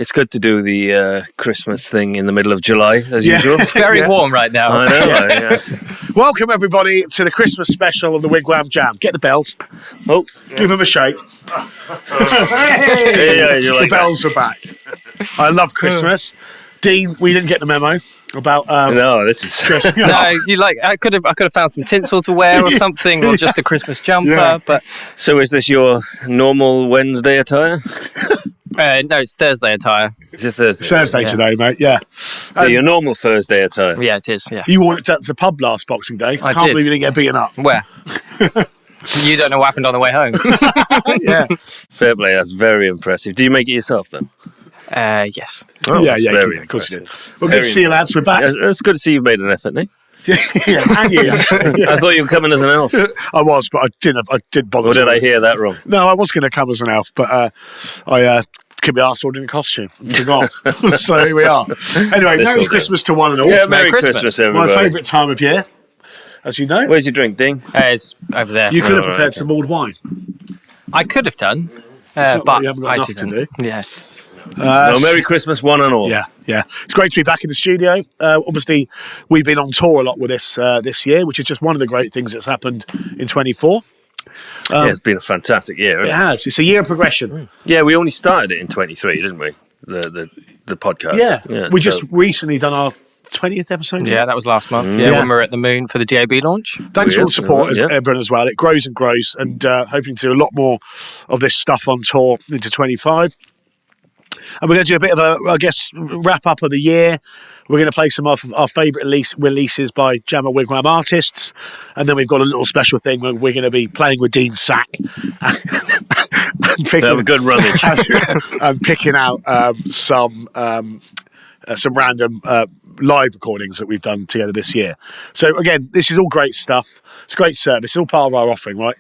It's good to do the Christmas thing in the middle of July, as usual. It's very warm right now. I know. Welcome, everybody, to the Christmas special of the Wigwam Jam. Get the bells. Oh, give them a shake. The bells are back. I love Christmas. Dean, we didn't get the memo about. No, this is. No, I could have found some tinsel to wear or something, or just a Christmas jumper. Yeah. But So, is this your normal Wednesday attire? no, it's Thursday attire. Is it Thursday? Thursday today, mate. Yeah. So your normal Thursday attire? Yeah, it is. Yeah. You wore it to the pub last Boxing Day. I Can't did. believe you didn't get beaten up. Where? You don't know what happened on the way home. Yeah. Fair play. That's very impressive. Do you make it yourself then? Yes. Oh, yeah, that's yeah. very Of course you did. impressive. Well, good to see you, lads. We're back. Yeah, it's good to see you've made an effort, Nick. Yeah, and you. I thought you were coming as an elf. I was, but I didn't bother. Or did to- I hear that wrong? No, I was going to come as an elf, but I could be asked ordering a costume. Forgot. So here we are. Anyway, This Merry will do. Christmas to one and all. Yeah, It's Merry Christmas. Christmas, my everybody. favourite time of year, as you know. Where's your drink, Dean? It's over there. You could have Oh, prepared right, some mulled wine. I could have done, not but that you haven't got I enough to didn't. Yeah. Well, Merry Christmas, one and all. Yeah, yeah. It's great to be back in the studio. Obviously, we've been on tour a lot with this year, which is just one of the great things that's happened in 24. Yeah, it's been a fantastic year. It Hasn't has. It's a year of progression. Yeah, we only started it in 23, didn't we? The podcast. Yeah. We so- just recently done our 20th episode. Yeah, that was last month. Yeah, Yeah. when we were at the Moon for the DAB launch. Thanks for all the support, Yeah. everyone, as well. It grows and grows, and hoping to do a lot more of this stuff on tour into 25. And we're going to do a bit of wrap up of the year. We're going to play some of our favourite releases by Jamma and Wigwam artists. And then we've got a little special thing where we're going to be playing with Dean's sack. and picking, Have a good rummage. and picking out some random live recordings that we've done together this year. So again, this is all great stuff. It's great service. It's all part of our offering, right?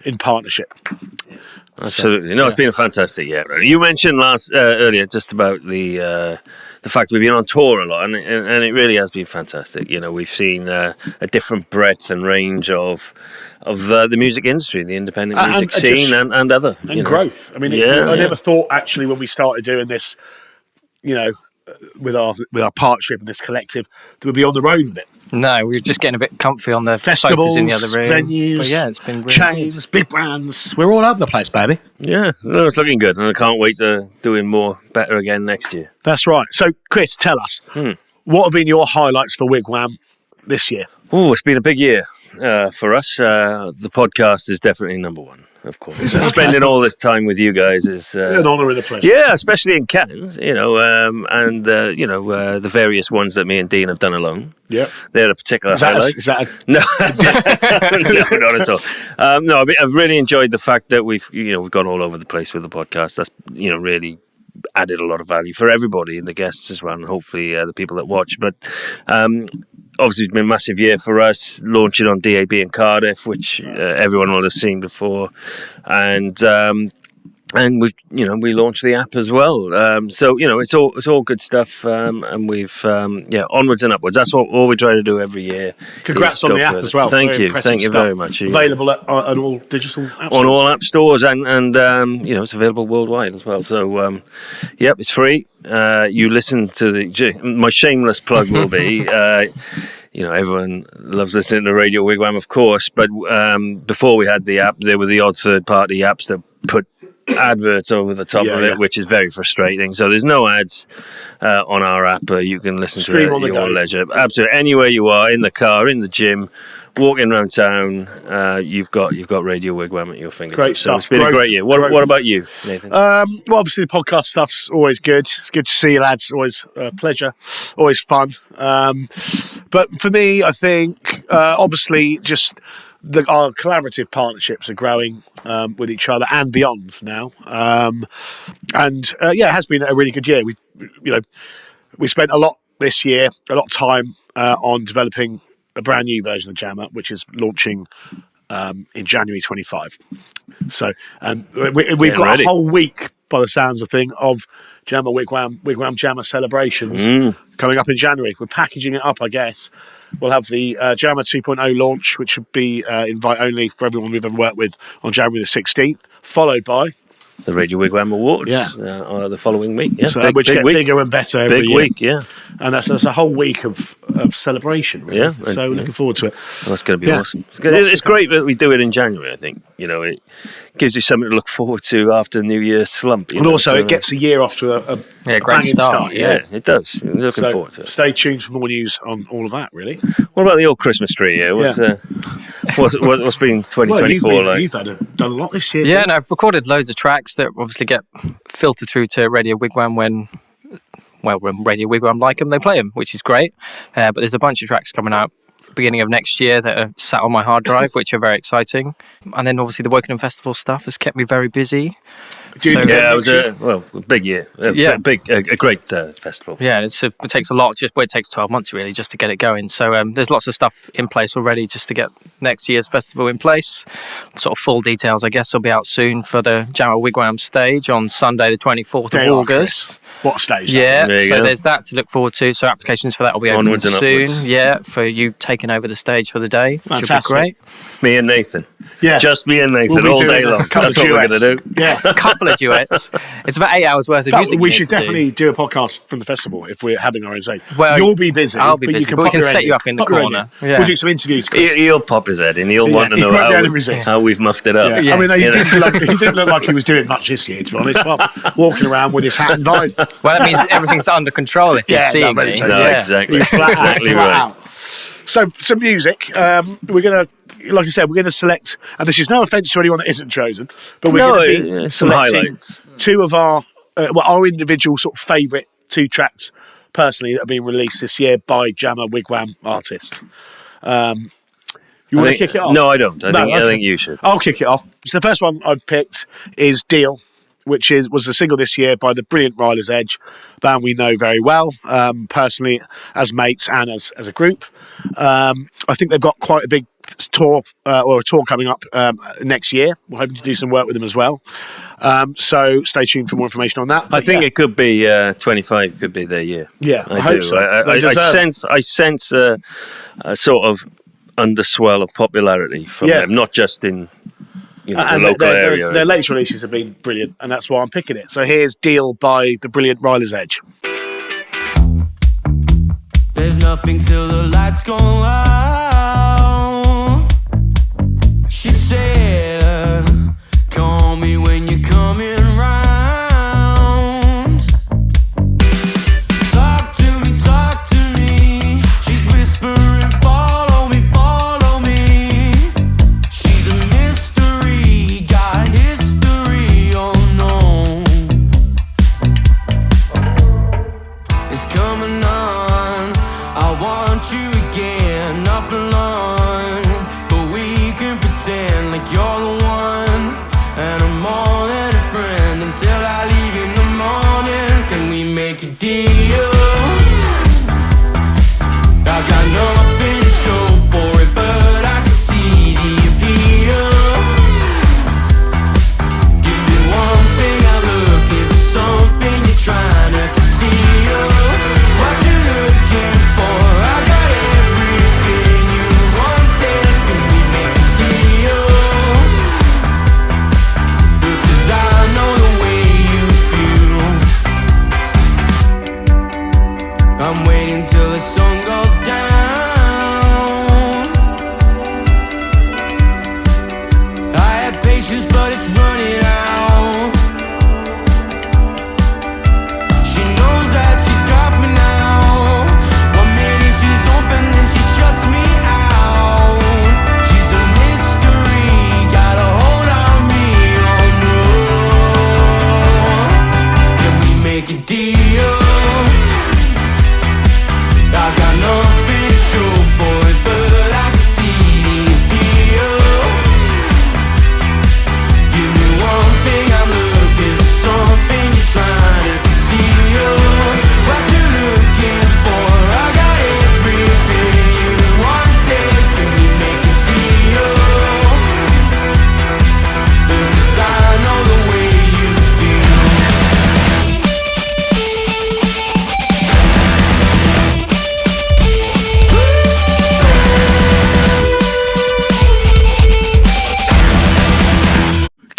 In partnership. Absolutely. No, it's been a fantastic year. You mentioned earlier just about the fact we've been on tour a lot, and it really has been fantastic. You know, we've seen a different breadth and range of the music industry, the independent music scene, and other growth. I mean, I never thought actually when we started doing this, you know, with our partnership and this collective, that we'd be on the road with it. No, we were just getting a bit comfy on the Festivals, sofas in the other room. venues, But yeah, it's been really chains, big brands. We're all over the place, baby. Yeah, no, it's looking good, and I can't wait to doing better again next year. That's right. So, Chris, tell us, what have been your highlights for Wigwam this year? Oh, it's been a big year for us. The podcast is definitely number one, of course. Spending all this time with you guys is An honour and a pleasure. yeah, especially in Cairns, you know, and the various ones that me and Dean have done alone. Yeah. They're a particular highlight. Is that No, no, not at all. No, I've really enjoyed the fact that we've gone all over the place with the podcast. That's really added a lot of value for everybody, and the guests as well, and hopefully the people that watch. But obviously, it's been a massive year for us, launching on DAB in Cardiff, which everyone will have seen before, and we've we launched the app as well. So it's all good stuff, and we've onwards and upwards. That's what all we try to do every year. Congrats on the app as well. Thank Very you, impressive thank you stuff. very much. Available on all digital apps. On all app stores, and it's available worldwide as well. So it's free. You listen to my shameless plug will be. Everyone loves listening to Radio Wigwam, of course, but before we had the app, there were the odd third-party apps that put adverts over the top of it, which is very frustrating. So there's no ads on our app. You can listen to it at your leisure. Absolutely, anywhere you are, in the car, in the gym, walking around town, you've got Radio Wigwam at your fingertips. Great So stuff. it's been a great year. What about you, Nathan? Well, obviously the podcast stuff's always good. It's good to see you, lads. Always a pleasure. Always fun. But for me, I think obviously just our collaborative partnerships are growing with each other and beyond now. It has been a really good year. We spent a lot this year, a lot of time on developing a brand new version of Jamma, which is launching in January 25. So we've got a whole week, by the sounds of things, of Jamma Wigwam Jamma celebrations coming up in January. We're packaging it up, I guess. We'll have the Jamma 2.0 launch, which should be invite only for everyone we've ever worked with on January the 16th, followed by the Radio Wigwam Awards the following week. Yeah, so which get bigger and better every year. Week, yeah. And that's a whole week of celebration, really. Yeah. So looking forward to it. Well, that's going to be awesome. It's great that we do it in January, I think. You know, it gives you something to look forward to after the New Year's slump. And also, it gets the year off to a great start. Yeah, it does. Looking forward to it. Stay tuned for more news on all of that, really. What about the old Christmas tree here? What's been 2024 like? You've done a lot this year. Yeah, and I've recorded loads of tracks that obviously get filtered through to Radio Wigwam when Radio Wigwam like them, they play them, which is great. But there's a bunch of tracks coming out beginning of next year that are sat on my hard drive, which are very exciting. And then obviously the Wokingham Festival stuff has kept me very busy. It was a big year. A great festival. Yeah, it takes a lot. It takes 12 months really just to get it going. So there's lots of stuff in place already just to get next year's festival in place. Sort of full details, I guess, will be out soon for the Jamma Wigwam stage on Sunday, the 24th of August. What stage? Yeah, there's that to look forward to. So applications for that will be open soon. Upwards. Yeah, for you taking over the stage for the day, which will be great. Me and Nathan. Yeah, just me and Nathan all day long. That's what we're going to do. Yeah, a couple of duets. It's about 8 hours worth of music. We should definitely do a podcast from the festival if we're having our own stage. Well, you'll be busy. I'll be busy, but we can set you up in the corner. Yeah. We'll do some interviews. He'll pop his head in. He'll want to know how we've muffed it up. Yeah. I mean, he didn't look like he was doing much this year, to be honest. Walking around with his hat and visor. Well, that means everything's under control if you're seeing me. Exactly. Exactly right. So, some music. We're going to, like I said, we're going to select, and this is no offence to anyone that isn't chosen, but we're going to be some highlights. Two of our individual sort of favourite 2 tracks, personally, that have been released this year by Jamma Wigwam artists. You want to kick it off? No, I don't. I think you should. I'll kick it off. So the first one I've picked is Deal, which was a single this year by the brilliant Ryler's Edge, band we know very well, personally as mates and as a group. I think they've got quite a big tour coming up next year. We're hoping to do some work with them as well. So stay tuned for more information on that. I think it could be 25 could be their year. Yeah, I hope do. So. I sense a sort of underswell of popularity from them, not just in the local area. Their latest releases have been brilliant, and that's why I'm picking it. So here's Deal by the brilliant Ryler's Edge. There's nothing till the lights go out. She said, call me when you're coming round. Talk to me. She's whispering, follow me. She's a mystery, got history, oh no. It's coming on, I want you again, not for long, but we can pretend like you're the one, and I'm more than a friend until I leave in the morning. Can we make a deal? I got nothing to show for it, but I can see the appeal. Give me one thing, I'm looking for something you're trying to conceal. What you looking for? I got everything you wanted. Can we make a deal? Because I know the way you feel. I'm waiting till the sun goes down. I have patience, but it's running out. She knows that she's got me now. 1 minute she's open, then she shuts me out. She's a mystery, got a hold on me, oh no. Can we make a deal? I got nothing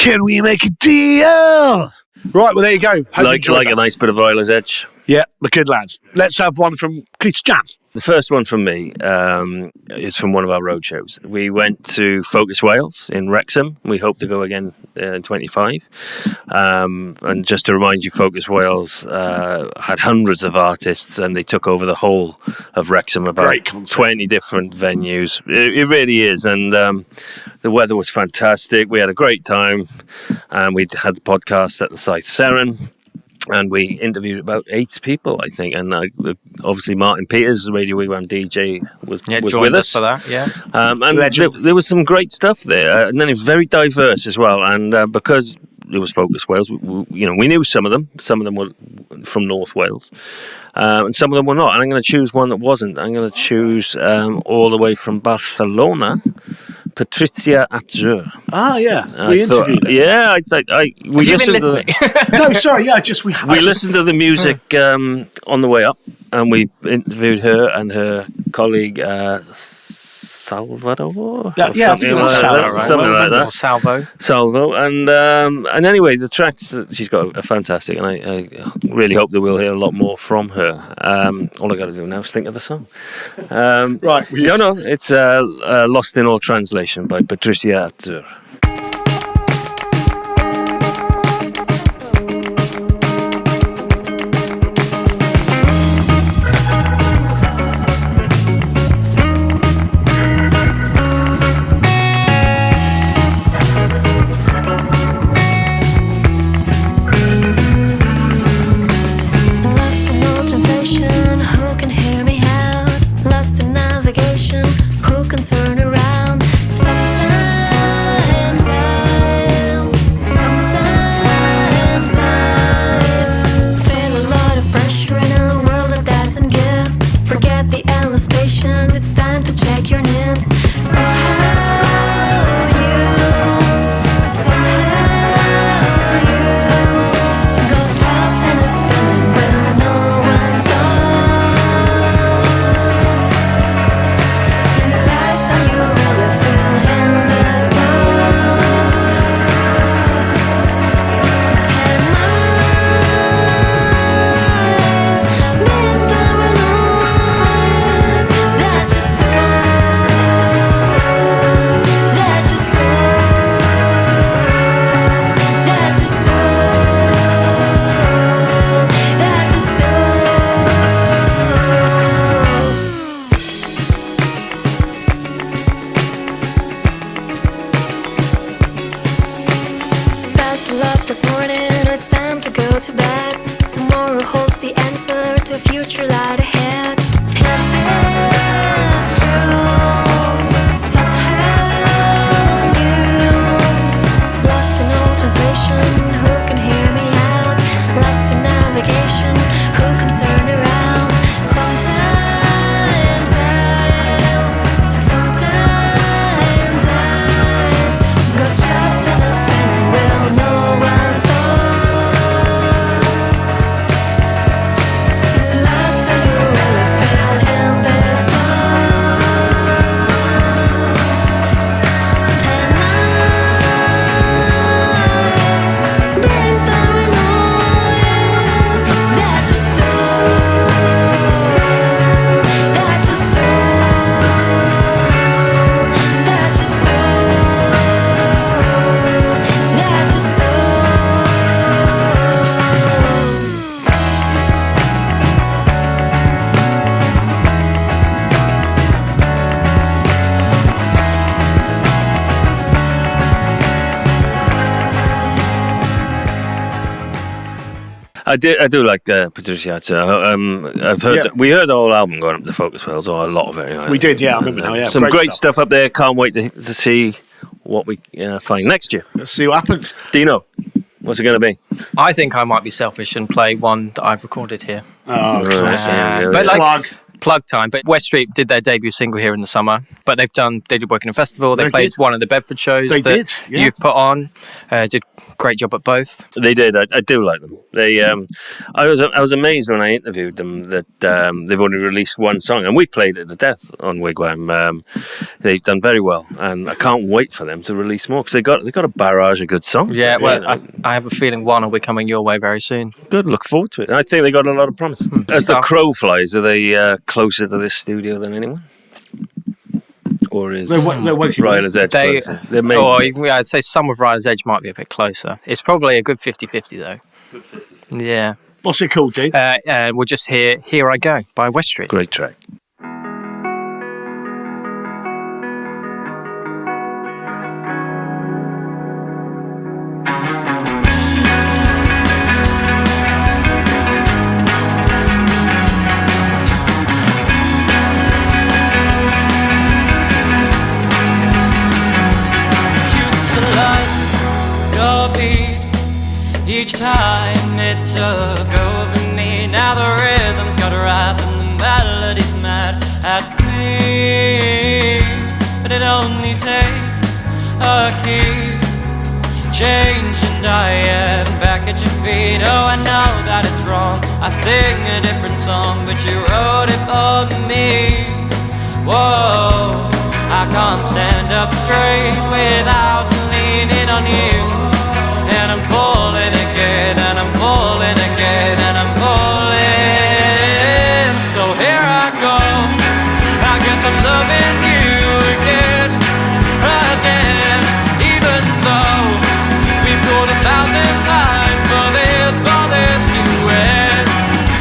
Can we make a deal? Right, well, there you go. Hope you Like enjoyed a that. nice bit of Isler's Edge. Yeah, the good lads. Let's have one from Christian. The first one from me is from one of our road shows. We went to Focus Wales in Wrexham. We hope to go again in 25. And just to remind you, Focus Wales had hundreds of artists and they took over the whole of Wrexham, about 20 different venues. It really is. And the weather was fantastic. We had a great time. And we had the podcast at the Scythe Seren. And we interviewed about 8 people, I think. And obviously Martin Peters, the Radio Wigwam DJ, was with us for that. Yeah, and there was some great stuff there. And then it was very diverse as well. And because it was Focus Wales, we knew some of them. Some of them were from North Wales, and some of them were not. And I'm going to choose one that wasn't. I'm going to choose all the way from Barcelona, Patricia Atzer. Ah, yeah. We interviewed her. Yeah, we Have you been listened listening? No, sorry, yeah, we listened to the music on the way up, and we interviewed her and her colleague Salvador. Something like that. Or Salvo. Salvo, and anyway, the tracks she's got are fantastic, and I really hope that we'll hear a lot more from her. All I got to do now is think of the song. Right. No, it's Lost in All Translation by Patricia Atzer. I do like Patricia Atzer. We heard the whole album going up to Focus Wales, or a lot of it. We did, yeah. I remember now. Yeah, some great stuff up there. Can't wait to see what we find next year. Let's see what happens. Dino, what's it going to be? I think I might be selfish and play one that I've recorded here. Oh, but like, plug. plug time, but West Street did their debut single here in the summer. But they did work in a festival. They played one of the Bedford shows you've put on. Did a great job at both. They did. I do like them. They. I was amazed when I interviewed them that they've only released one song, and we played it to death on Wigwam. They've done very well, and I can't wait for them to release more because they got a barrage of good songs. Yeah, I have a feeling one will be coming your way very soon. Good. Look forward to it. I think they got a lot of promise. As the crow flies, are they closer to this studio than anyone? Or is Ryler's Edge closer? I'd say some of Ryler's Edge might be a bit closer. It's probably a good 50-50 though. Good 50. Yeah. What's it called, Dean? We'll just hear Here I Go by West Street. Great track. Each time it took over me. Now the rhythm's got rife and the melody's mad at me. But it only takes a key change and I am back at your feet. Oh, I know that it's wrong, I sing a different song, but you wrote it for me. Whoa, I can't stand up straight without leaning on you. And I'm falling again, and I'm falling again, and I'm falling. So here I go, I guess I'm loving you again, again. Even though we've gone 1,000 times for this to end.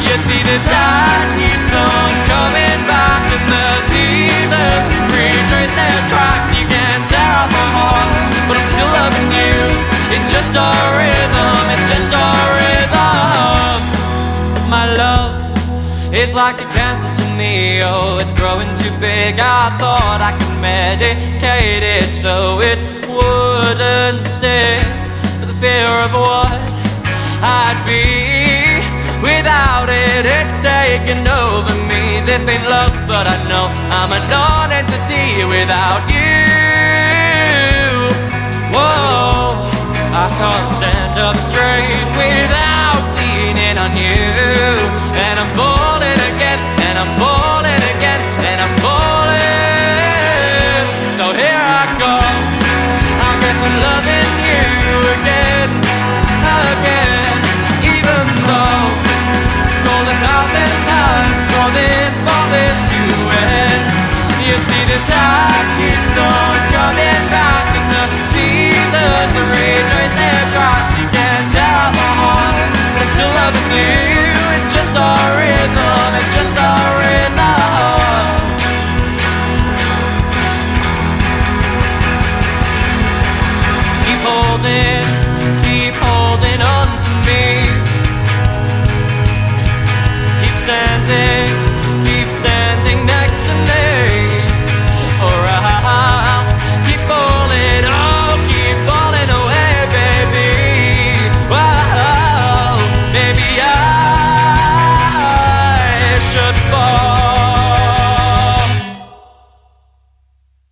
You see this tide keeps on coming back, and the seasons retrace their tracks. You can't tear up my heart, but I'm still loving you. It's just our rhythm, it's just our rhythm. My love, it's like a cancer to me. Oh, it's growing too big. I thought I could medicate it so it wouldn't stick. But the fear of what I'd be without it, it's taking over me. This ain't love, but I know I'm a non-entity without you. Whoa, I can't stand up straight without leaning on you. And I'm falling again, and I'm falling again, and I'm falling. So here I go, I guess I'm loving you again, again. Even though roll 1,000 times for this to end. You see this tide keeps on coming back, and the seasons the retrace their tracks. You can't tear up my heart, but I'm still loving you. It's just our rhythm, it's just our rhythm. Keep holding on to me. Keep standing next to me. Or I'll keep falling, oh, keep falling away, baby. Whoa, maybe I should fall.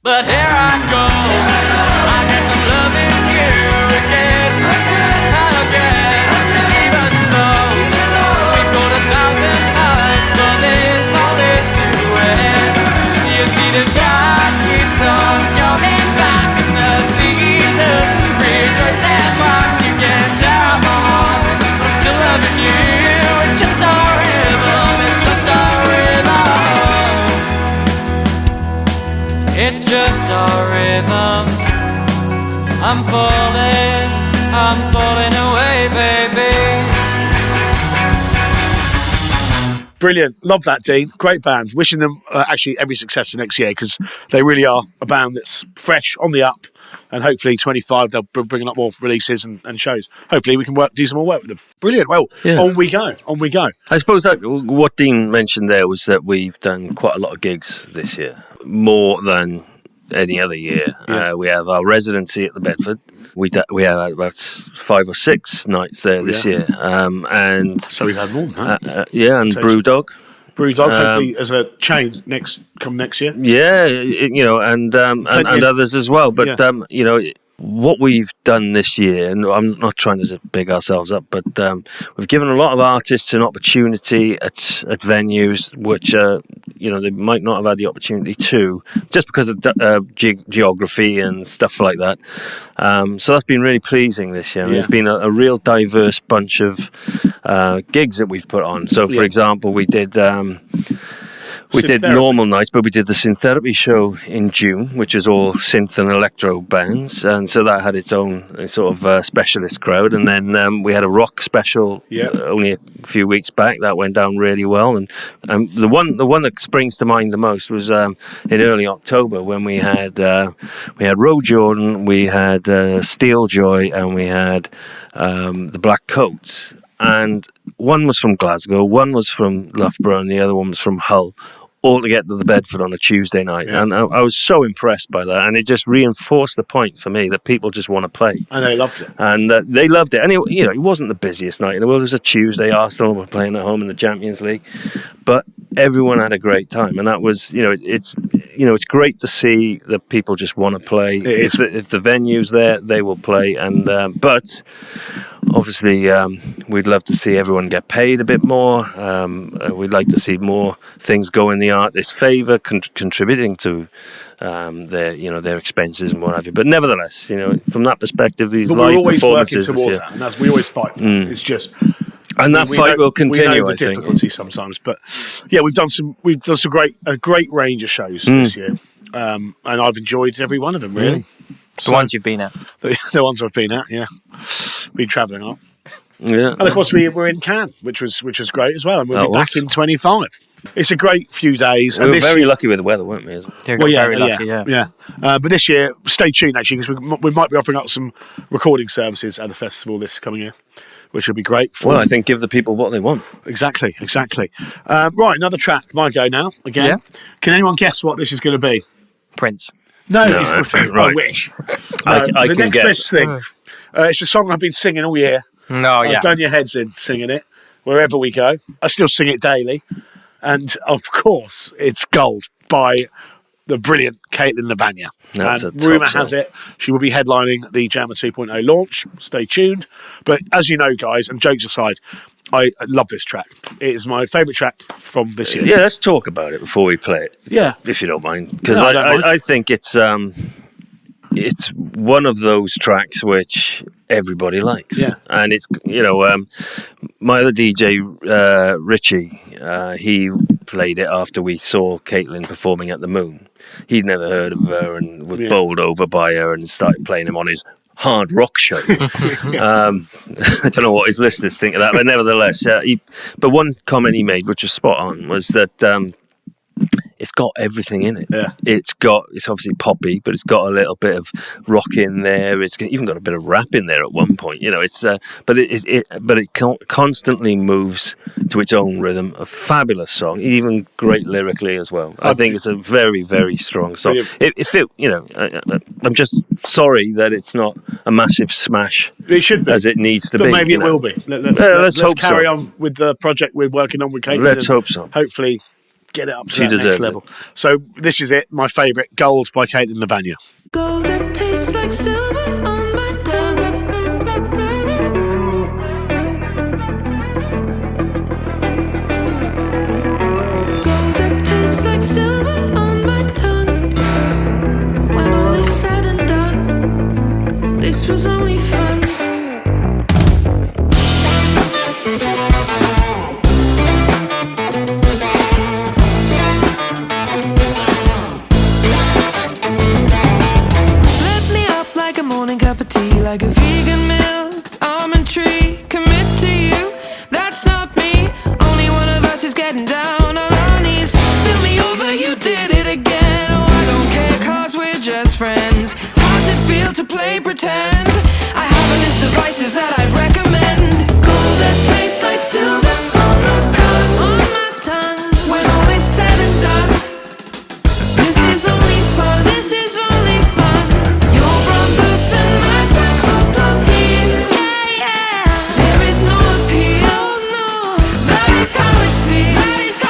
But here I go, I guess I'm loving you again, again. Even though we've gone 1,000 times for this to end. You see the tide keeps on coming back, and the seasons retrace their tracks. You can't tear up my heart, but I'm still loving you. It's just our rhythm, it's just our rhythm. It's just our rhythm. I'm falling away, baby. Brilliant. Love that, Dean. Great band. Wishing them actually every success for next year, because they really are a band that's fresh, on the up, and hopefully 25 they'll bring a lot more releases and shows. Hopefully we can do some more work with them. Brilliant. Well, on we go. I suppose that what Dean mentioned there was that we've done quite a lot of gigs this year, more than any other year. Yeah. We have our residency at the Bedford. We had about 5 or 6 nights there this year, and so we've had more, huh? and Brewdog Brewdog, hopefully as a chain come next year. Yeah, and others as well. But what we've done this year, and I'm not trying to big ourselves up, but we've given a lot of artists an opportunity at venues which they might not have had the opportunity to, just because of geography and stuff like that. So that's been really pleasing this year. There's been a real diverse bunch of gigs that we've put on. So, for example, we did normal nights, but we did the Syntherapy show in June, which is all synth and electro bands, and so that had its own sort of specialist crowd. And then we had a rock special only a few weeks back that went down really well. And the one that springs to mind the most was in early October when we had Roe Jordan, we had Steeljoy, and we had the Black Coats. And one was from Glasgow, one was from Loughborough, and the other one was from Hull, all to get to the Bedford on a Tuesday night. Yeah. And I was so impressed by that. And it just reinforced the point for me that people just want to play. And they loved it. And they loved it. And it wasn't the busiest night in the world. It was a Tuesday. Arsenal were playing at home in the Champions League. But everyone had a great time. And that was, it's great to see that people just want to play. If the venue's there, they will play. And but obviously, we'd love to see everyone get paid a bit more. We'd like to see more things go in the artist's favour, contributing to their expenses and what have you. But nevertheless, from that perspective, these live performances, we're always working towards that, and that's we always fight for. It's just. And that fight will continue. We know the difficulty sometimes, but we've done a great range of shows this year, and I've enjoyed every one of them really. The ones you've been at. The ones I've been at, been travelling up. Yeah, and of course we were in Cannes, which was great as well, and we'll be back in 25. It's a great few days. We were very lucky with the weather, weren't we? Very lucky, yeah. But this year, stay tuned actually, because we might be offering up some recording services at the festival this coming year, which will be great. I think give the people what they want. Exactly. Right, another track. My go now, again. Yeah. Can anyone guess what this is going to be? Prince. No, right. I wish. I the can next guess. best thing. It's a song I've been singing all year. I've done your heads in singing it wherever we go. I still sing it daily. And of course, it's Gold by the brilliant Caitlin Lavagna. And rumour has it she will be headlining the Jamma 2.0 launch. Stay tuned. But as you know, guys, and jokes aside, I love this track. It is my favourite track from this year. Yeah, let's talk about it before we play it. Yeah. If you don't mind. Because I think it's one of those tracks which everybody likes. Yeah. And it's, my other DJ, Richie, he played it after we saw Caitlin performing at the Moon. He'd never heard of her and was bowled over by her and started playing him on his hard rock show. I don't know what his listeners think of that, but nevertheless, but one comment he made, which was spot on, was that it's got everything in it. Yeah. It's obviously poppy, but it's got a little bit of rock in there. It's even got a bit of rap in there at one point. But it constantly moves to its own rhythm. A fabulous song, even great lyrically as well. I think it's a very, very strong song. I'm just sorry that it's not a massive smash. It should be, as it needs to but be. But maybe it will be. Let's hope carry on with the project we're working on with Caitlin. Let's hope so. Hopefully get it up to that next level. So this is it, my favourite, Gold by Caitlin Lavagna. Gold that tastes like silver on my tongue. Gold that tastes like silver on my tongue. When all is said and done, this was only fun. Like a vegan milk, almond tree, commit to you, that's not me. Only one of us is getting down on our knees. Spill me over, you did it again. Oh, I don't care, cause we're just friends. How's it feel to play pretend? I have a list of vices that I'd recommend. Gold that tastes like silver on my tongue. When all is said and done, this is only fun, this is only fun. Your brown boots and my how it feels.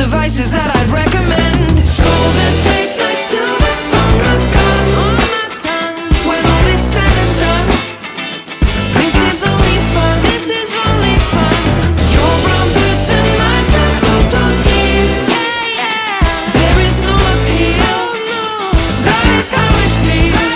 devices that I'd recommend. Gold that tastes like silver on my tongue, when all is said and done. This is only fun, this is only fun. Your brown boots and my blue heel. There is no appeal, that is how it feels.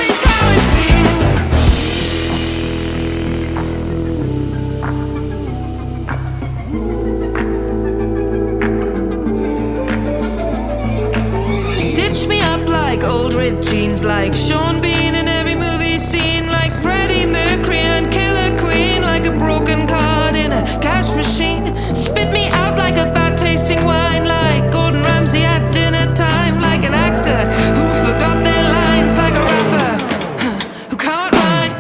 Stitch me up like old ripped jeans, like Sean Bean in every movie scene, like Freddie Mercury and Killer Queen, like a broken card in a cash machine. Spit me out like a bad tasting wine, like Gordon Ramsay at dinner time, like an actor who forgot their lines, like a rapper who can't rhyme.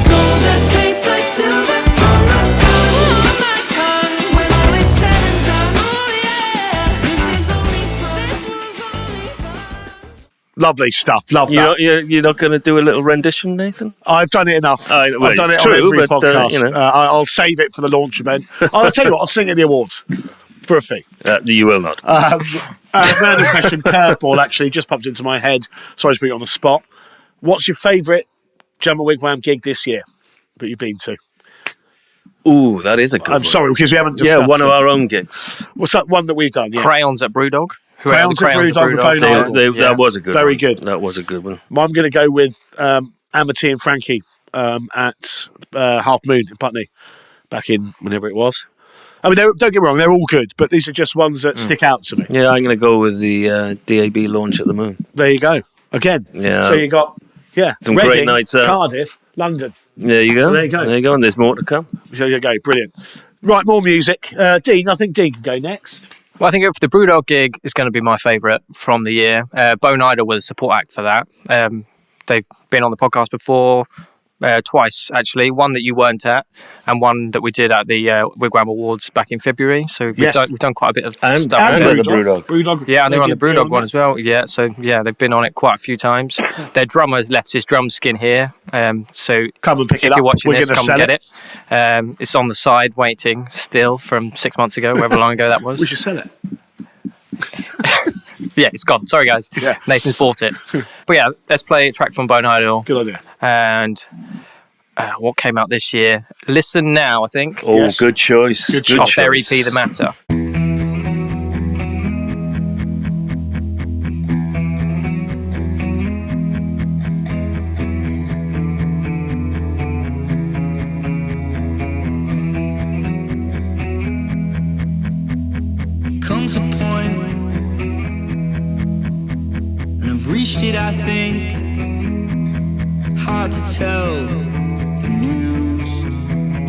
Gold that tastes like silver on my tongue, when all is said and done. Oh yeah, this is only fun, this was only fun. Lovely stuff. Love that. You're not going to do a little rendition, Nathan? I've done it enough. Well, I've done it's it on true, every but, podcast. you know. I'll save it for the launch event. I'll tell you what, I'll sing at the awards for a fee. You will not. Random question, curveball, actually, just popped into my head. Sorry to put you on the spot. What's your favourite Jamma Wigwam gig this year that you've been to? Ooh, that is a good one. I'm sorry, because we haven't discussed Yeah, one of it. our own gigs. What's that one that we've done? Yeah. Crayons at Brewdog. Crayons at Brewdog with Bone Idol. That was a good Very one. good. That was a good one. I'm going to go with Amity and Frankie at Half Moon in Putney back in whenever it was. I mean, don't get me wrong, they're all good, but these are just ones that stick out to me. Yeah, I'm going to go with the DAB launch at the Moon. There you go. Again. Yeah. So you got, Some Reading, great nights out. Cardiff, London. There you go. So there you go. There you go. And there's more to come. There you go. Brilliant. Right, more music. Dean, I think Dean can go next. Well, I think if the Brewdog gig is going to be my favourite from the year. Bone Idol was a support act for that. They've been on the podcast before, twice actually. One that you weren't at, and one that we did at the Wigwam Awards back in February. So we've done quite a bit of stuff. And there. the Brewdog. Yeah, and they were on the did play Brewdog one as well. Yeah, so yeah, they've been on it quite a few times. Their drummer's left his drum skin here, so Come and pick it if up. you're watching We're this, gonna come sell and get it. It's on the side waiting still from 6 months ago, however long ago that was. We should sell it. Yeah, it's gone. Sorry, guys. Yeah. Nathan's bought it. But yeah, let's play a track from Bone Idol. Good idea. And what came out this year? Listen Now, I think. Oh, Yes. good choice. Good Good Off choice. their EP, The Matter. Comes a point, and I've reached it, I think. Hard to tell the news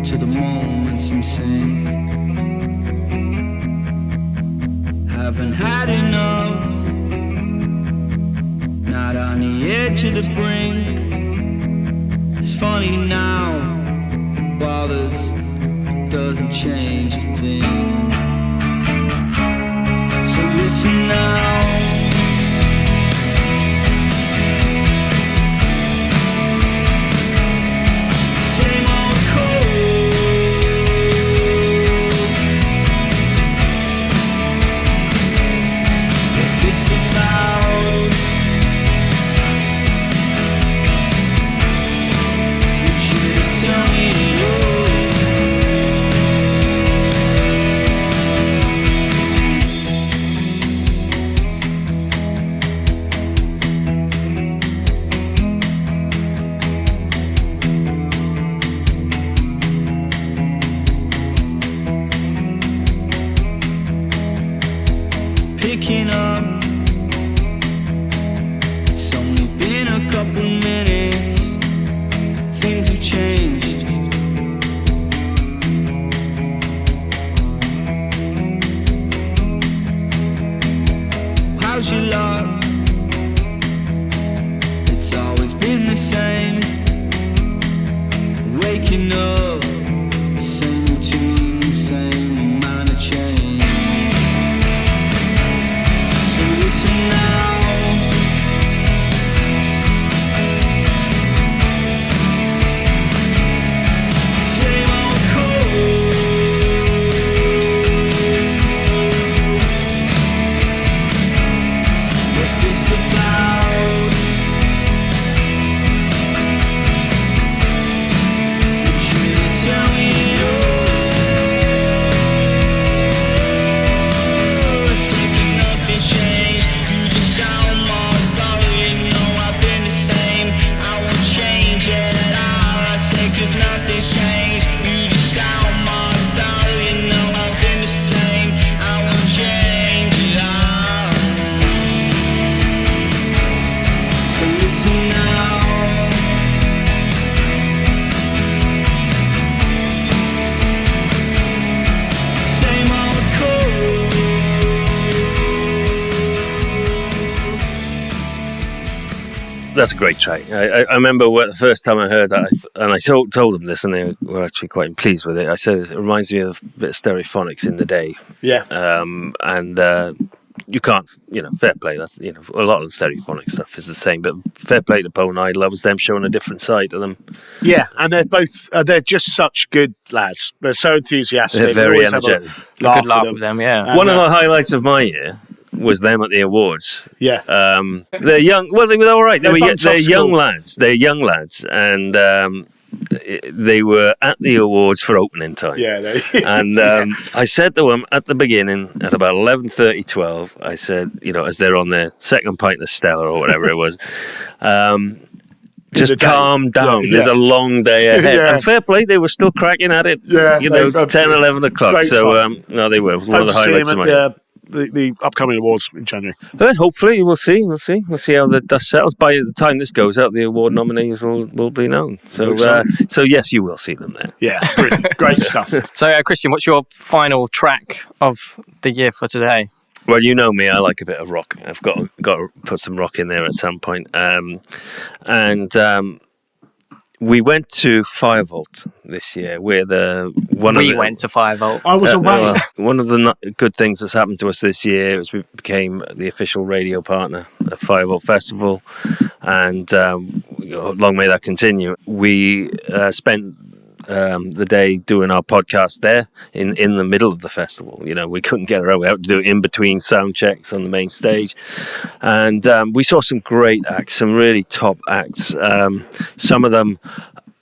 to the moments in sync. Haven't had enough, not on the edge of the brink. It's funny now, it bothers, it doesn't change a thing. So listen now. Same old code. What's this about? You should tell me picking up. It's only been a couple minutes. Things have changed. How's your luck? It's always been the same. Waking up the same That's a great track. I remember the first time I heard that, and I told them this, and they were actually quite pleased with it. I said it reminds me of a bit of Stereophonics in the day. Yeah. You can't, fair play. That's, a lot of the Stereophonic stuff is the same, but fair play to Bone Idol. That was them showing a different side to them. Yeah, and they're both, they're just such good lads. They're so enthusiastic. They're very energetic. A good laugh with them, yeah. One of the highlights of my year was them at the awards. Yeah. They're young. Well, they were all right. They're young school. lads. They're young lads, and they were at the awards for opening time. Yeah. And I said to them at the beginning, at about 11:30, 12, I said, as they're on their second pint of Stella or whatever it was, just calm down. Yeah. There's a long day ahead. Yeah. And fair play, they were still cracking at it. Yeah, 10, 11 o'clock. Great So, fun. no, they were one of the Hope to see highlights of them my at the upcoming awards in January. hopefully, we'll see. We'll see how the dust settles. By the time this goes out, the award nominees will be known. So yes, you will see them there. Yeah, brilliant. Great stuff. So, Christian, what's your final track of the year for today? Well, you know me, I like a bit of rock. I've got to put some rock in there at some point. We went to Firebolt this year. We went to Firebolt. I was away. One of the good things that's happened to us this year is we became the official radio partner at Firebolt Festival, and long may that continue. We spent the day doing our podcast there in the middle of the festival. We couldn't get around. We had to do it in between sound checks on the main stage, and we saw some great acts, some really top acts. Some of them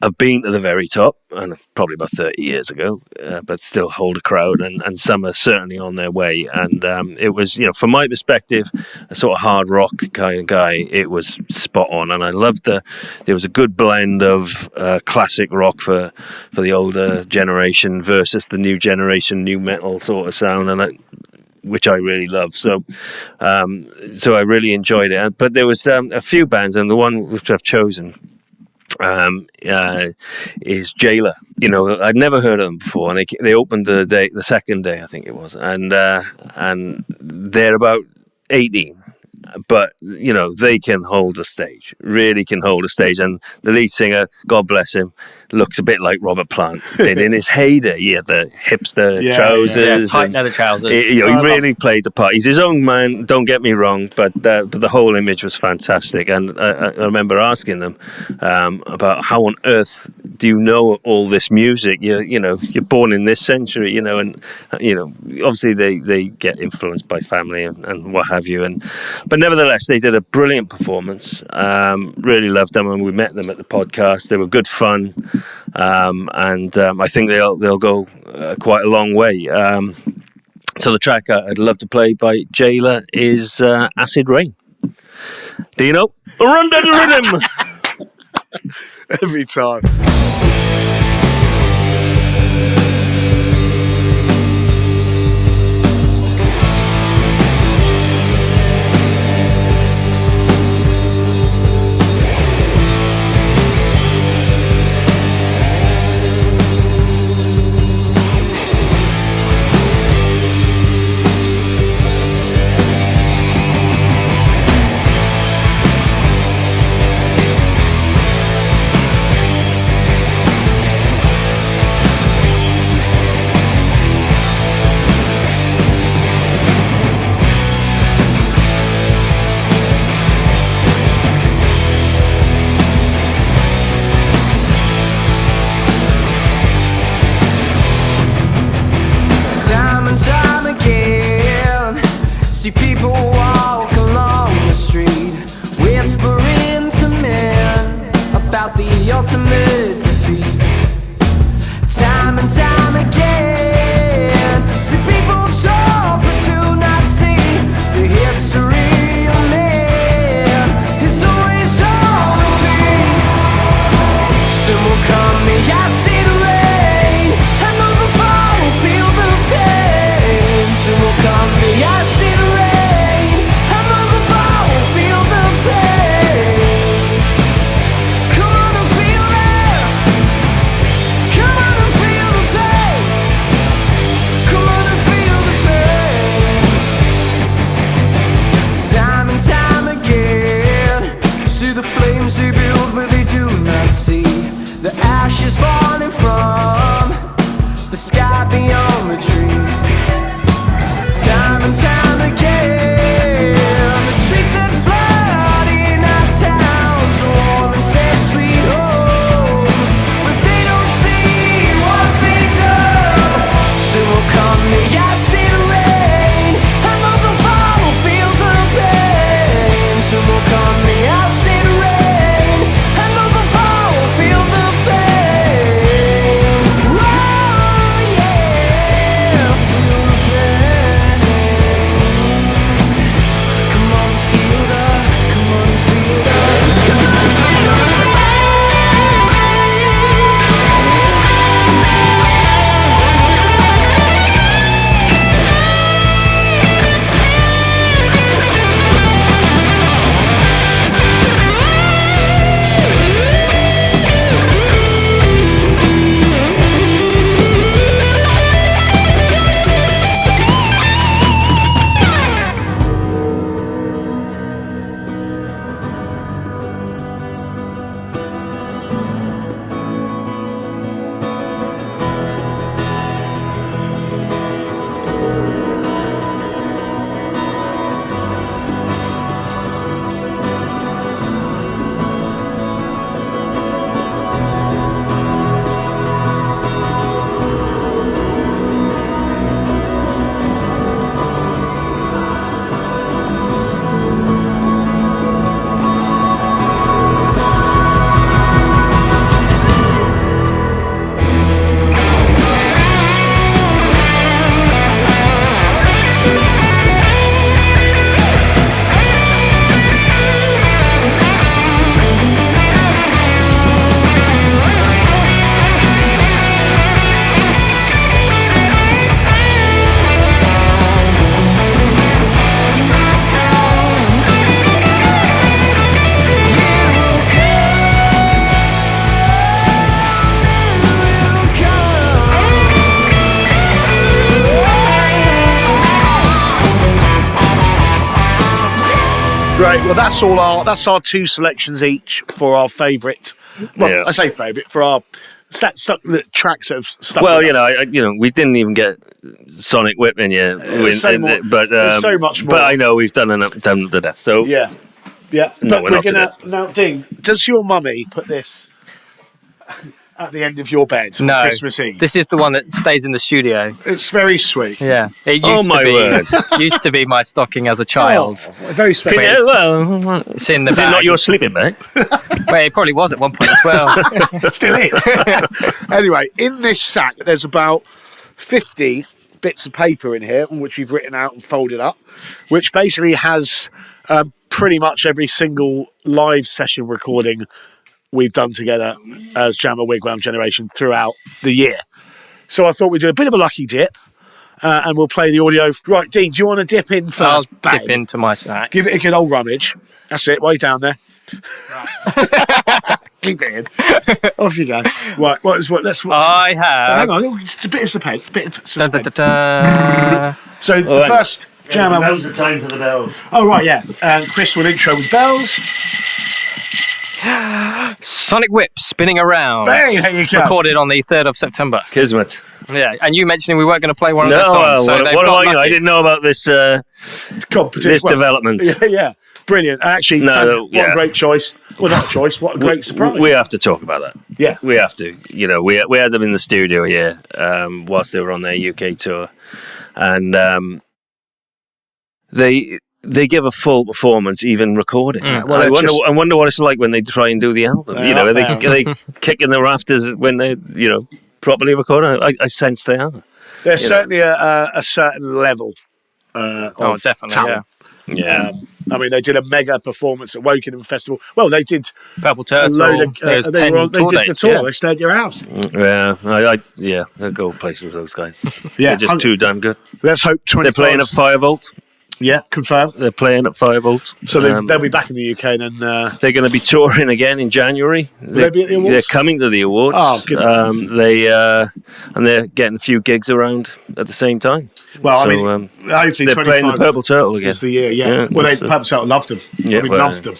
have been to the very top, and probably about 30 years ago, but still hold a crowd, and some are certainly on their way. And it was, from my perspective, a sort of hard rock kind of guy. It was spot on, and I loved there was a good blend of classic rock for the older generation versus the new generation, new metal sort of sound, and which I really love. So I really enjoyed it. But there was a few bands, and the one which I've chosen is Jailer. I'd never heard of them before, and they opened the second day, I think it was, and they're about 18, but they can hold a stage, really can hold a stage. And the lead singer, God bless him, looks a bit like Robert Plant. In his heyday, he had the hipster trousers, tight leather trousers. He really played the part. He's his own man, don't get me wrong, but the whole image was fantastic. And I remember asking them about how on earth do you know all this music? You're born in this century, and obviously they get influenced by family and what have you. But nevertheless, they did a brilliant performance. Really loved them, and we met them at the podcast. They were good fun. I think they'll go quite a long way. So the track I'd love to play by Jailer is Acid Rain. Dino, run down the rhythm! Every time. the sky beyond the dream. Time and time again, the streets that flood in our towns are warm and safe sweet homes, but they don't see what they do. Soon will come the ice and rain, and those who fall will feel the pain. Soon will come the ice and rain, and those who fall will feel the pain. Oh yeah, feel the pain. Come on, feel the, come on, feel the, come on, feel the. Right, well, that's our two selections each for our favourite. Well, Yeah. I say favourite for our the tracks that have stuck. Well, with us. we didn't even get Sonic Whip in yet, There's so more- but there's so much more. But I know we've done them to death. So Yeah. No, But we're not to gonna death. now, Dean. Does your mummy put this at the end of your bed No, on Christmas Eve? this is the one that stays in the studio. It's very sweet. Yeah, it used Oh, my to be. word. Used to be my stocking as a child. Oh, very special. Yes. well, It's in the is it bag. not your sleeping bag? Well, it probably was at one point as well. Still is. Anyway, in this sack, there's about 50 bits of paper in here, which we've written out and folded up, which basically has pretty much every single live session recording we've done together as Jamma Wigwam Generation throughout the year. So I thought we'd do a bit of a lucky dip, and we'll play the audio. Right, Dean, do you want to dip in first? I'll Bang. dip into my snack. Give it a good old rummage. That's it, way down there. Keep it in. Off you go. Right, what's I have. hang on, just a bit of suspense. Dun, dun, dun, dun. So the first Jamma. Now's the time for the bells. Oh right, yeah. Chris will intro with bells. Sonic Whip spinning around. Hey, there you go. Recorded on the 3rd of September. Kismet. Yeah, and you mentioning we weren't going to play one of No, their songs. So what they've about got you? I lucky. didn't know about this Competition. this development. Yeah, brilliant. Actually, what a great choice. Well, not a choice. What a great surprise. We have to talk about that. Yeah. We have to. We had them in the studio here whilst they were on their UK tour, and they give a full performance, even recording. Well, I wonder what it's like when they try and do the album. Are they kicking the rafters when they properly recording? I sense they are. There's certainly a certain level. Of definitely, talent. Yeah. I mean, they did a mega performance at Wokingham Festival. Well, they did Purple a Turtle. load of. There's They 10 did tour the dates, tour. yeah. They stayed at your house. Yeah, they go places. Those guys. Yeah, They're just too damn good. Let's hope 25. They're playing at 5 volts. Yeah, confirmed. They're playing at 5 volts. So they'll be back in the UK then. They're going to be touring again in January. they be at the awards? They're coming to the awards. Oh, good. And they're getting a few gigs around at the same time. Well, So, I mean, hopefully they're 25 playing the Purple Turtle again. is the year. Yeah. Well, so- Purple Turtle loved them. Yeah, well, loved them.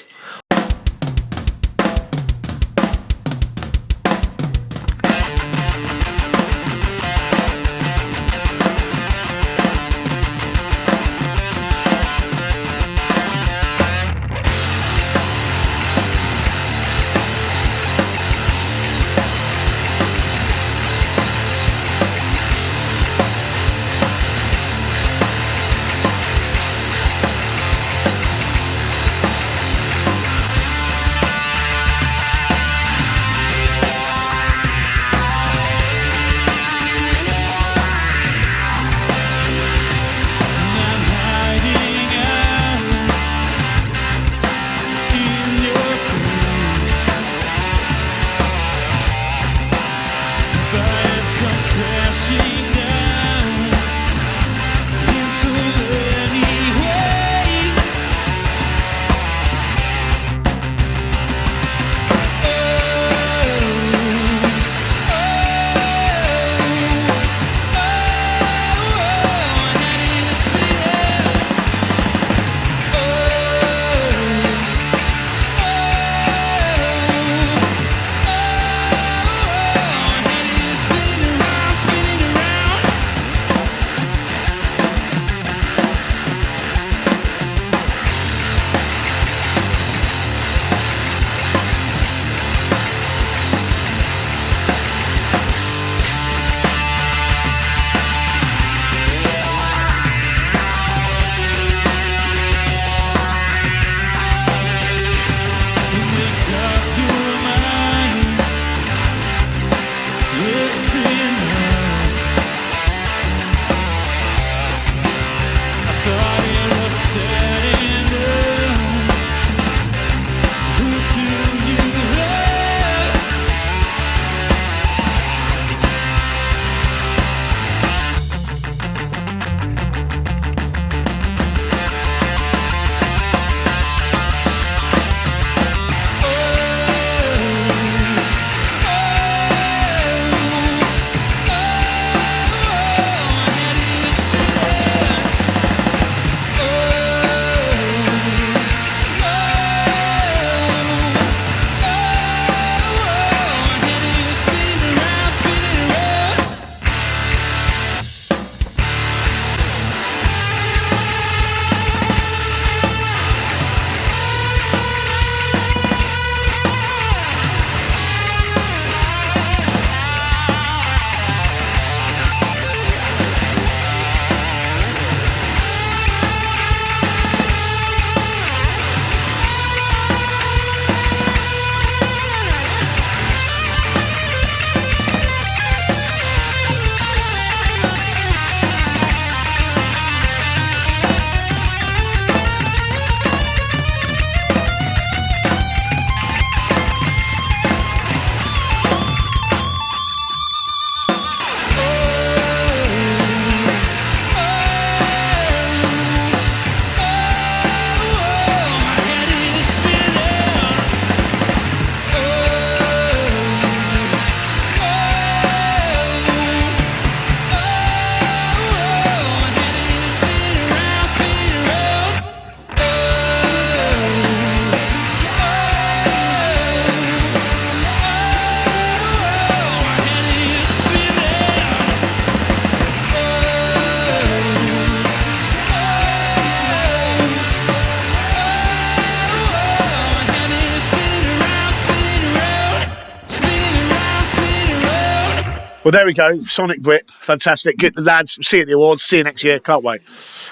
Well, there we go. Sonic Whip. Fantastic. Good, lads. See you at the awards. See you next year. Can't wait.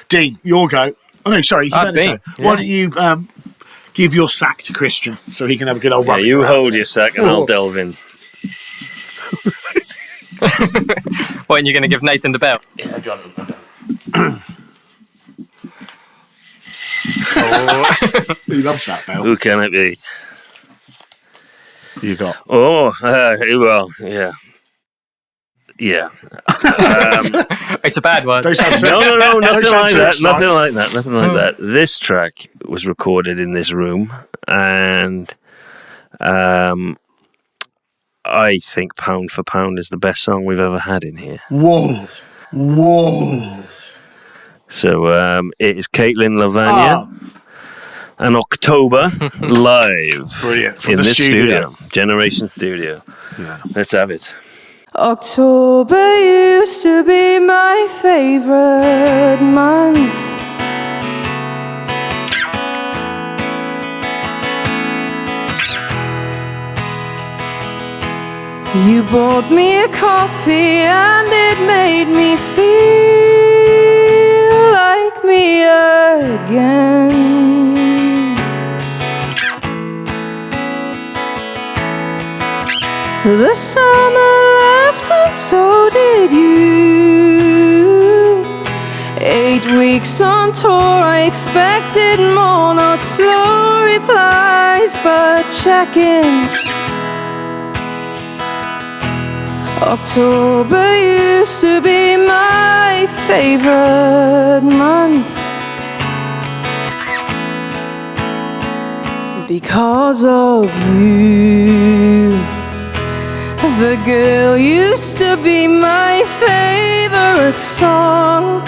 Dean, your go. Oh, no, sorry. Dean. Yeah. Why don't you give your sack to Christian so he can have a good old run? You hold your sack and I'll delve in. What, and you're going to give Nathan the belt? Yeah, John. He loves that belt. Who can it be? You got. Oh, well, yeah. Yeah. It's a bad one. No, nothing like that. Nothing like that. Nothing like that. This track was recorded in this room, and I think Pound for Pound is the best song we've ever had in here. Whoa. So it is Caitlin Lavagna and October live. Brilliant. From in the this studio. Generation Studio. Yeah. Let's have it. October used to be my favorite month. You bought me a coffee and it made me feel like me again. The summer left and so did you. 8 weeks on tour, I expected more, not slow replies, but check-ins. October used to be my favorite month because of you. The girl used to be my favorite song.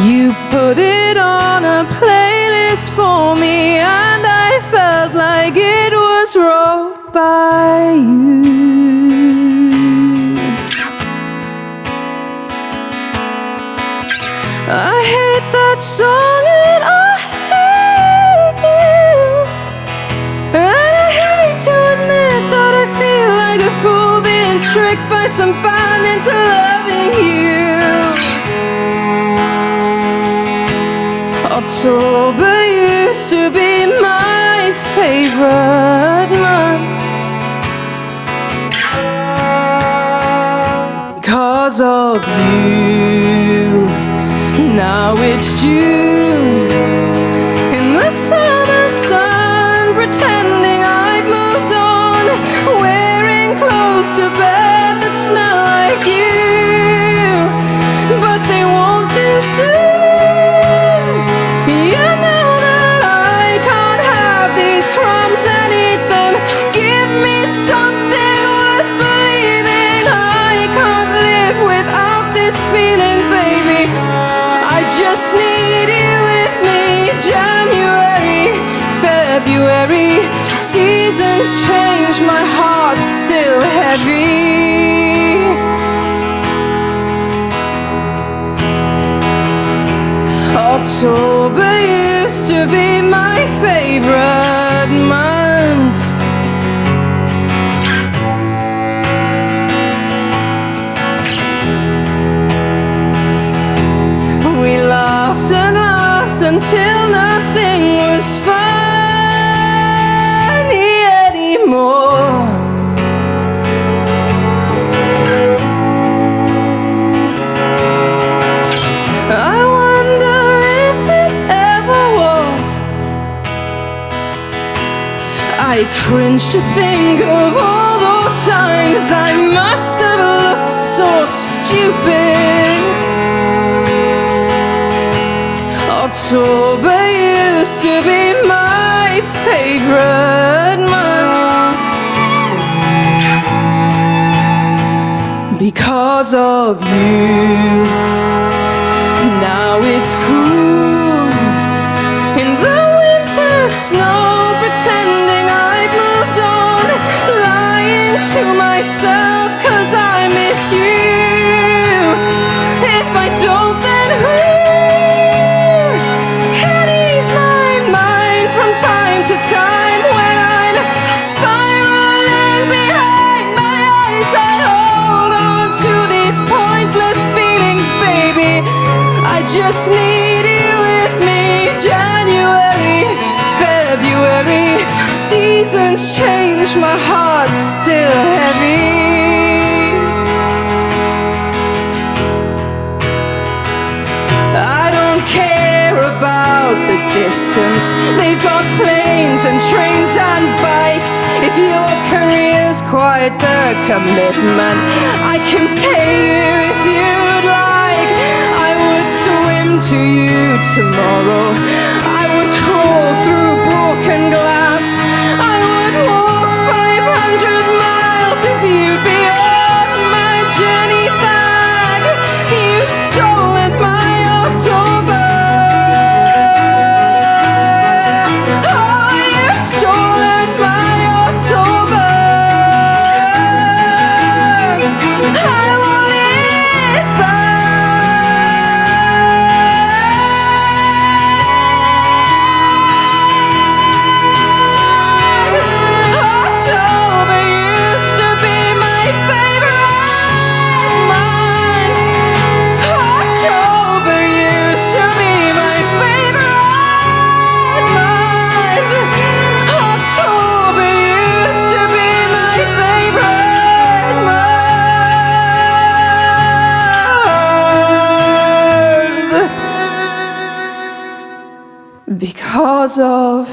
You put it on a playlist for me, and I felt like it was wrote by you. I hate that song and I hate you, and I hate to admit that I feel like a fool being tricked by some band into loving you. October used to be my favorite month because of you. Now it's June in the summer sun, pretending I've moved on, wearing clothes to bed that smell like you, but they won't do soon. You know that I can't have these crumbs and eat them. Give me something worth believing. I can't live without this feeling, baby. I just need you with me. January, February, seasons change, my heart's still heavy. October used to be my favorite month. We laughed and laughed until nothing was funny anymore. I wonder if it ever was. I cringe to think of all those times I must have looked so stupid. October used to be my favorite month because of you. Now it's cool in the winter snow, pretending I've moved on, lying to myself 'cause I miss you. If I don't, then who can ease my time when I'm spiraling behind my eyes. I hold on to these pointless feelings, baby. I just need you with me. January, February, seasons change, my heart's still heavy. I don't care about the distance. They've got planes and trains and bikes. If your career's quite the commitment, I can pay you if you'd like. I would swim to you tomorrow. I would crawl through broken glass. I would walk 500 miles if you'd be on my journey back. You've stolen my October. Oh, you've stolen my October. I want it back. October used to be my favorite month. October used to be my favorite month. October used to be my favorite month. Because of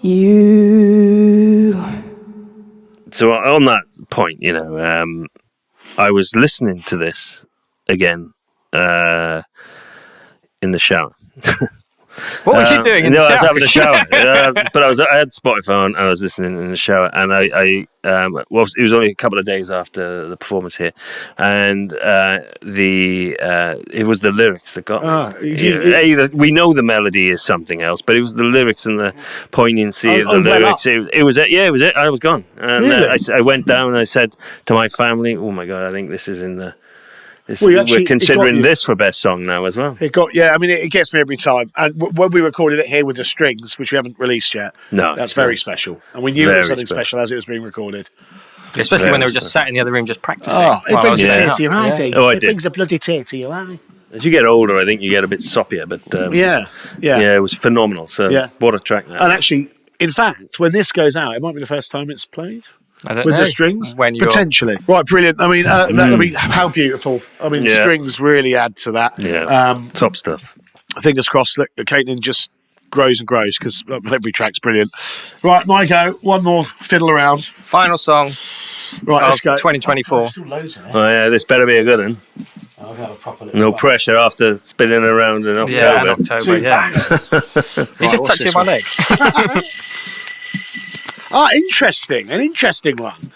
you. So on that point, I was listening to this again in the shower. What were you doing in the I was shower? having a shower, but I had Spotify on. I was listening in the shower, and it was only a couple of days after the performance here, and it was the lyrics that got me. We know the melody is something else, but it was the lyrics and the poignancy of the lyrics. It was it. Yeah, it was it. I was gone, and Really? I went down and I said to my family, "Oh my God, I think this is in the." Well, We're considering this for best song now as well. It gets me every time. And when we recorded it here with the strings, which we haven't released yet, that's very special. And we knew it was something special as it was being recorded. Especially when they were just sat in the other room just practicing. Oh, it brings a tear Yeah. to your eye, Dave. Oh, It brings a bloody tear to your eye. As you get older, I think you get a bit soppier, but Yeah. it was phenomenal. So what a track that And was. actually, in fact, when this goes out, it might be the first time it's played. I don't With know. the strings? When you're... Potentially. Right, brilliant. I mean, how beautiful. I mean, the strings really add to that. Yeah, top stuff. Fingers crossed that Caitlin just grows and grows, because every track's brilliant. Right, my go. One more fiddle around. Final song Right, of let's go. 2024. Still loads in it. Oh yeah, this better be a good one. I'll have a proper little No bite. pressure after spinning around in October. Yeah, in October, yeah. You just what's touching my leg. Interesting. An interesting one.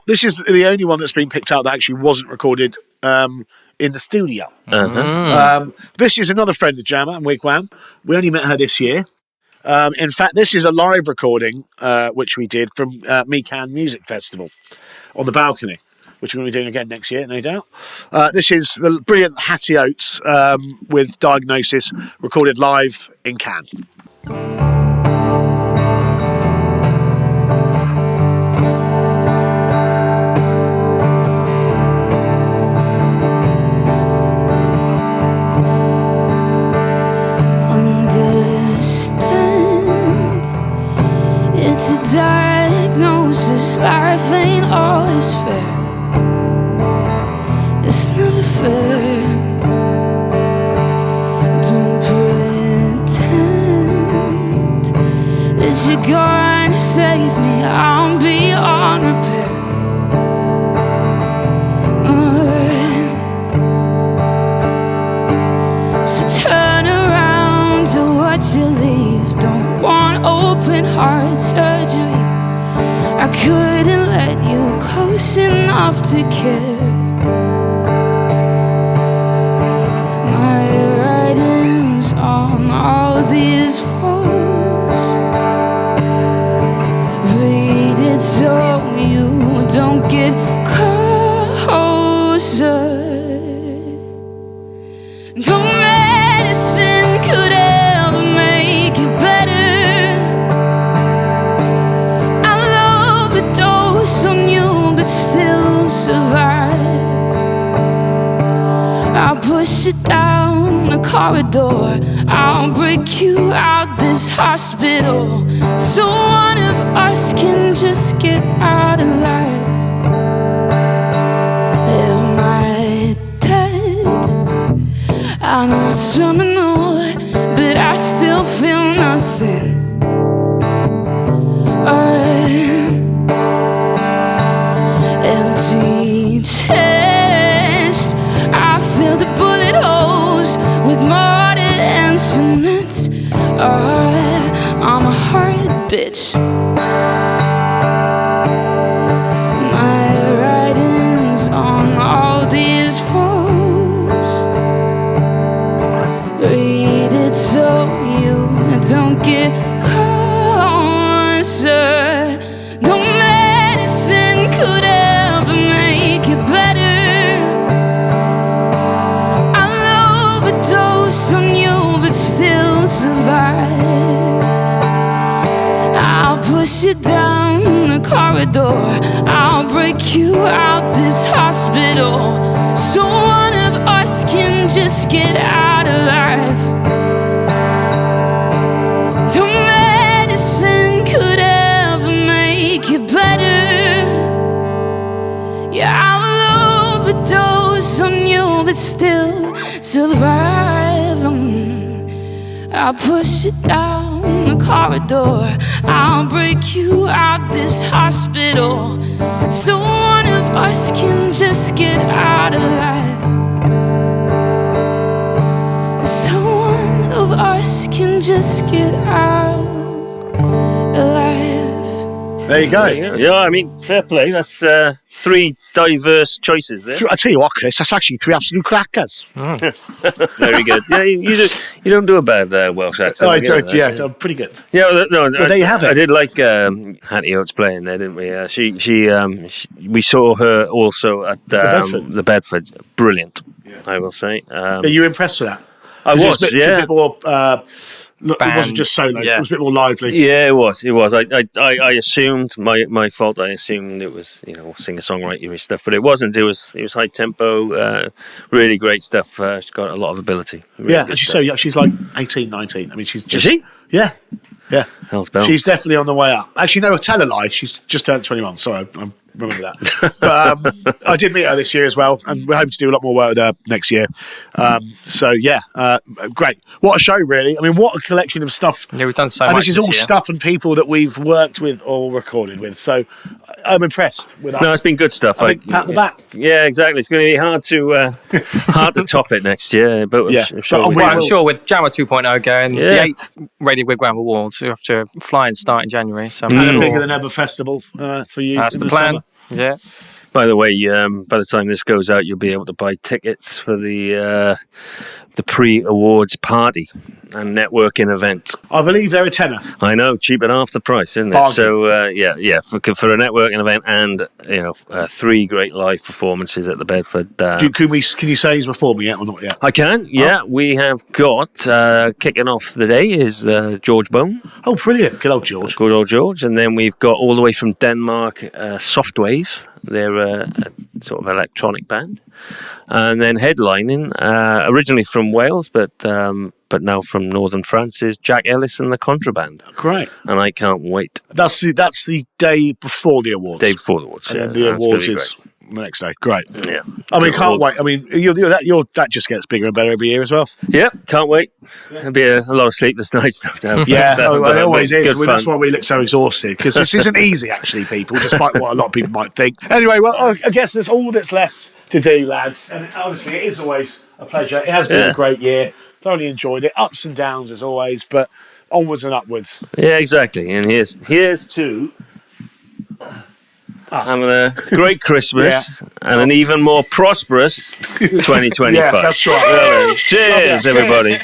This is the only one that's been picked out that actually wasn't recorded in the studio. This is another friend of Jamma and Wigwam. We only met her this year. In fact, this is a live recording which we did from Mikan Music Festival on the balcony, which we're going to be doing again next year, no doubt. This is the brilliant Hattie Oates with Diagnosis, recorded live in Cannes. It's a diagnosis, life ain't always fair. It's never fair. Don't pretend that you're gonna save me, I'm beyond repair. So turn around to watch you leave. Don't want open heart surgery. I couldn't let you close enough to care. My writing's on all these walls. Read it so you don't get closer. No medicine could ever make it better. survive. I'll push it down the corridor, I'll break you out this hospital, so one of us can just get out alive. Am I dead? I know it's terminal, but I still feel nothing. Empty chest, I fill the bullet holes with mortar and cement. I'm a hard bitch. My writing's on all these walls. Read it so you don't get closer. No medicine could ever make it better. I'll overdose on you but still survive. I'll push you down the corridor, I'll break you out this hospital, so one of us can just get out alive. No medicine could ever make it better. Yeah, I'll overdose on you but still survive. I'll push it down the corridor, I'll break you out this hospital, so one of us can just get out alive. So one of us can just get out alive. There you go. Yeah, I mean, fair play. That's three diverse choices there. I tell you what, Chris, that's actually three absolute crackers. Very good. Yeah, you don't do a bad Welsh accent. I don't. Yeah, I'm pretty good. Yeah, well, there you have it. I did like Hattie Oates playing there, didn't we? We saw her also at the Bedford. Brilliant, I will say. Are you impressed with that? I was, a bit more. It wasn't just solo. Yeah. It was a bit more lively. Yeah, it was. I assumed my fault. I assumed it was singer-songwriter stuff, but it wasn't. It was high tempo, really great stuff. She's got a lot of ability. Really Yeah, she's so young. She's like 18, 19. I mean, she's just. Is she? Yeah. Yeah. Hell's bell. She's definitely on the way up. Actually, no, tell a lie. She's just turned 21. Sorry, I remember that. But I did meet her this year as well, and we're hoping to do a lot more work with her next year. Great. What a show, really. I mean, what a collection of stuff. Yeah, we've done so and much. this is all stuff and people that we've worked with or recorded with. So I'm impressed with us. No, it's been good stuff. I think pat the back. Yeah, exactly. It's going to be hard to top it next year, but Yeah. I'm sure. I'm sure with Jamma 2.0 going, Yeah. the 8th Radio Wigwam Awards, we have to fly and start in January. So And a bigger than ever festival for you. that's in the plan. summer. Yeah. By the way, by the time this goes out, you'll be able to buy tickets for the pre-awards party and networking event. I believe they're a tenner. I know, cheap at half the price, isn't it? Bargain. So for a networking event and 3 great live performances at the Bedford. Can you say he's performing yet or not yet? I can, yeah. We have got kicking off the day is George Bone. Oh, brilliant. Good old George. Good old George. And then we've got all the way from Denmark, Softwave. They're a sort of electronic band. And then headlining, originally from Wales, but now from northern France, is Jack Ellis and the Contraband. Great. And I can't wait. That's the day before the awards. Day before the awards. And Yeah, then the that's awards gonna be is the next day. Great. Yeah. I mean, can't wait. I mean, that just gets bigger and better every year as well. Yeah, can't wait. There'll be a lot of sleepless nights. Yeah, it always is. Good That's fun. why we look so exhausted, because this isn't easy, actually, people, despite what a lot of people might think. Anyway, well, I guess that's all that's left to do, lads. And honestly, it is always a pleasure. It has been a great year. Thoroughly enjoyed it. Ups and downs, as always, but onwards and upwards. Yeah, exactly. And here's to having a great Christmas and an even more prosperous 2025. Yeah, that's right. Cheers, everybody.